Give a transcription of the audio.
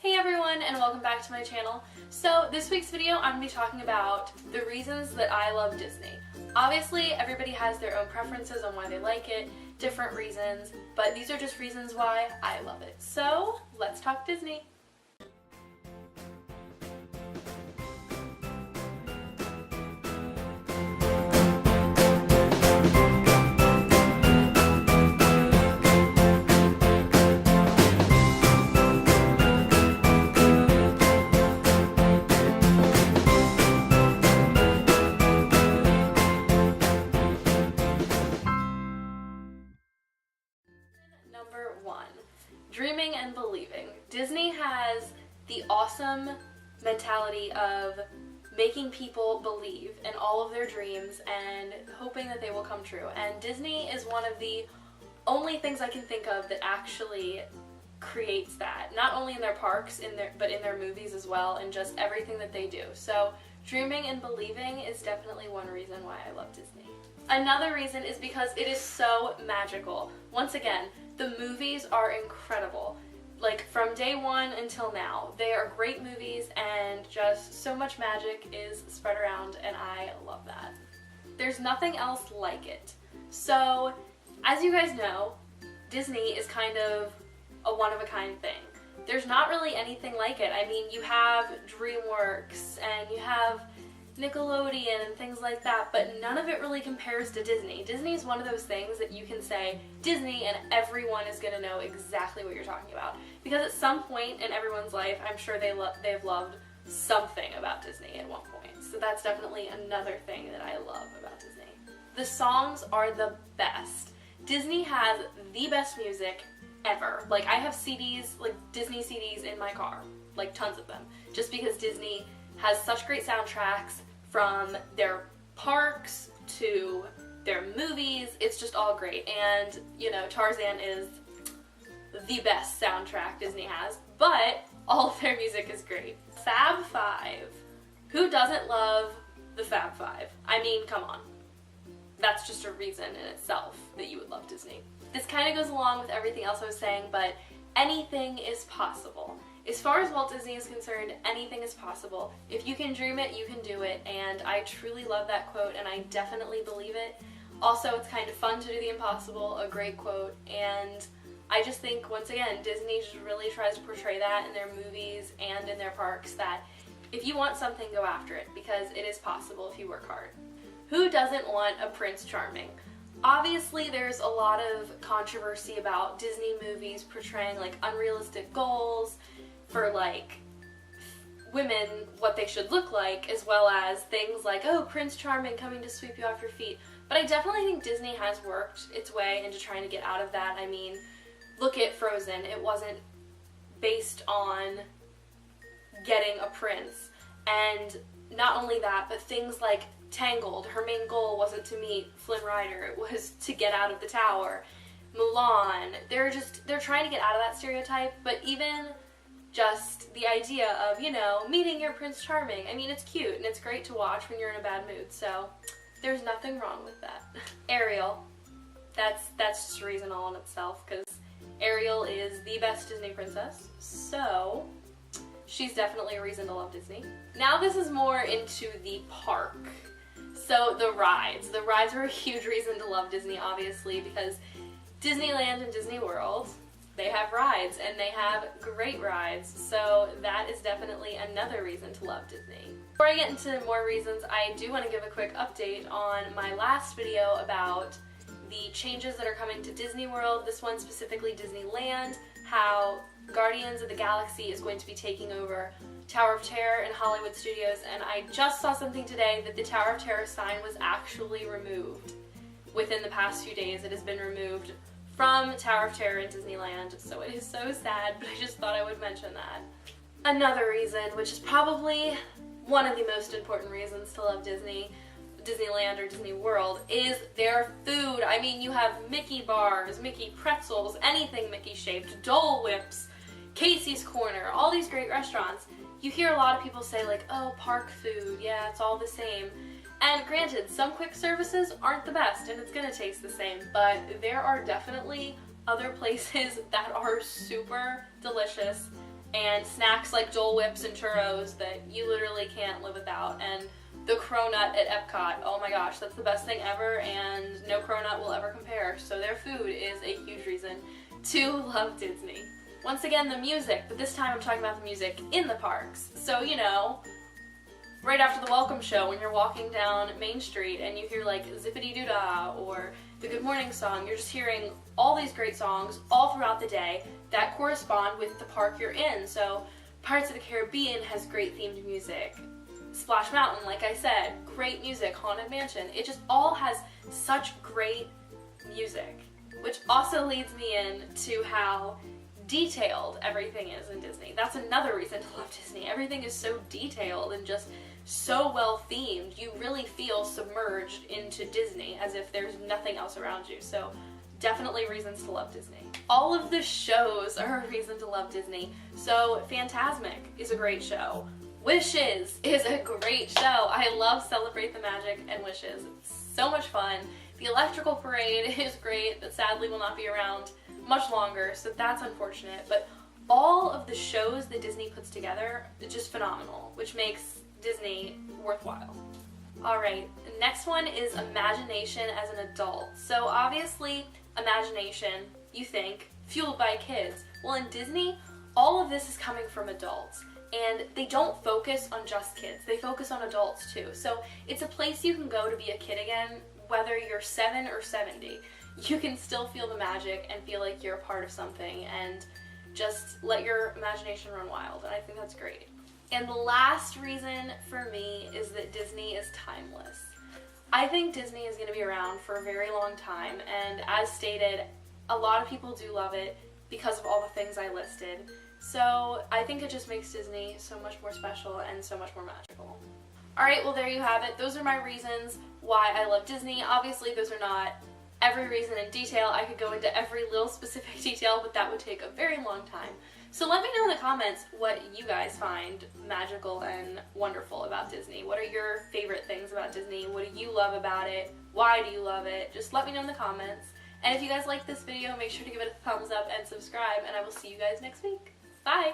Hey everyone, and welcome back to my channel. So this week's video I'm going to be talking about the reasons that I love Disney. Obviously everybody has their own preferences on why they like it, different reasons, but these are just reasons why I love it. So let's talk Disney. Number 1, dreaming and believing. Disney has the awesome mentality of making people believe in all of their dreams and hoping that they will come true. And Disney is one of the only things I can think of that actually creates that. Not only in their parks, but in their movies as well, and just everything that they do. So dreaming and believing is definitely one reason why I love Disney. Another reason is because it is so magical. Once again, the movies are incredible. Like from day one until now, they are great movies and just so much magic is spread around, and I love that. There's nothing else like it. So, as you guys know, Disney is kind of a one-of-a-kind thing. There's not really anything like it. I mean, you have DreamWorks and you have Nickelodeon and things like that, but none of it really compares to Disney. Disney is one of those things that you can say Disney and everyone is going to know exactly what you're talking about. Because at some point in everyone's life, I'm sure they've loved something about Disney at one point. So that's definitely another thing that I love about Disney. The songs are the best. Disney has the best music ever. Like, I have CDs, like Disney CDs in my car, like tons of them, just because Disney has such great soundtracks. From their parks to their movies, it's just all great. And, you know, Tarzan is the best soundtrack Disney has, but all of their music is great. Fab Five. Who doesn't love the Fab Five? I mean, come on. That's just a reason in itself that you would love Disney. This kind of goes along with everything else I was saying, but anything is possible. As far as Walt Disney is concerned, anything is possible. If you can dream it, you can do it, and I truly love that quote, and I definitely believe it. Also, it's kind of fun to do the impossible, a great quote, and I just think, once again, Disney just really tries to portray that in their movies and in their parks, that if you want something, go after it, because it is possible if you work hard. Who doesn't want a Prince Charming? Obviously, there's a lot of controversy about Disney movies portraying, like, unrealistic goals for, like, women, what they should look like, as well as things like, oh, Prince Charming coming to sweep you off your feet. But I definitely think Disney has worked its way into trying to get out of that. I mean, look at Frozen. It wasn't based on getting a prince. And not only that, but things like Tangled, her main goal wasn't to meet Flynn Rider, it was to get out of the tower. Mulan, they're trying to get out of that stereotype, but even just the idea of, you know, meeting your Prince Charming, I mean, it's cute and it's great to watch when you're in a bad mood, so there's nothing wrong with that. Ariel, that's just a reason all in itself, because Ariel is the best Disney princess, so she's definitely a reason to love Disney. Now this is more into the park. So the rides. The rides are a huge reason to love Disney, obviously, because Disneyland and Disney World, they have rides, and they have great rides, so that is definitely another reason to love Disney. Before I get into more reasons, I do want to give a quick update on my last video about the changes that are coming to Disney World, this one specifically Disneyland, how Guardians of the Galaxy is going to be taking over Tower of Terror in Hollywood Studios, and I just saw something today that the Tower of Terror sign was actually removed. Within the past few days, it has been removed from Tower of Terror in Disneyland, so it is so sad, but I just thought I would mention that. Another reason, which is probably one of the most important reasons to love Disneyland or Disney World, is their food. I mean, you have Mickey bars, Mickey pretzels, anything Mickey shaped, Dole Whips, Casey's Corner, all these great restaurants. You hear a lot of people say, like, oh, park food, yeah, it's all the same. And granted, some quick services aren't the best and it's gonna taste the same, but there are definitely other places that are super delicious and snacks like Dole Whips and churros that you literally can't live without, and the Cronut at Epcot. Oh my gosh, that's the best thing ever, and no Cronut will ever compare. So their food is a huge reason to love Disney. Once again, the music, but this time I'm talking about the music in the parks. So, you know, right after the welcome show when you're walking down Main Street and you hear like Zippity Doo Dah or the Good Morning song, you're just hearing all these great songs all throughout the day that correspond with the park you're in. So Pirates of the Caribbean has great themed music. Splash Mountain, like I said, great music. Haunted Mansion, it just all has such great music, which also leads me in to how detailed everything is in Disney. That's another reason to love Disney. Everything is so detailed and just so well themed. You really feel submerged into Disney as if there's nothing else around you. So definitely reasons to love Disney. All of the shows are a reason to love Disney. So Fantasmic is a great show. Wishes is a great show. I love Celebrate the Magic and Wishes. It's so much fun. The Electrical Parade is great, but sadly will not be around much longer, so that's unfortunate. But all of the shows that Disney puts together is just phenomenal, which makes Disney worthwhile. Alright, the next one is imagination as an adult. So obviously, imagination, you think, fueled by kids. Well, in Disney, all of this is coming from adults. And they don't focus on just kids, they focus on adults too. So it's a place you can go to be a kid again, whether you're 7 or 70. You can still feel the magic and feel like you're a part of something and just let your imagination run wild, and I think that's great. And the last reason for me is that Disney is timeless. I think Disney is going to be around for a very long time, and as stated, a lot of people do love it because of all the things I listed. So I think it just makes Disney so much more special and so much more magical. Alright, well there you have it. Those are my reasons why I love Disney. Obviously those are not every reason in detail. I could go into every little specific detail, but that would take a very long time. So let me know in the comments what you guys find magical and wonderful about Disney. What are your favorite things about Disney? What do you love about it? Why do you love it? Just let me know in the comments. And if you guys like this video, make sure to give it a thumbs up and subscribe, and I will see you guys next week. Bye!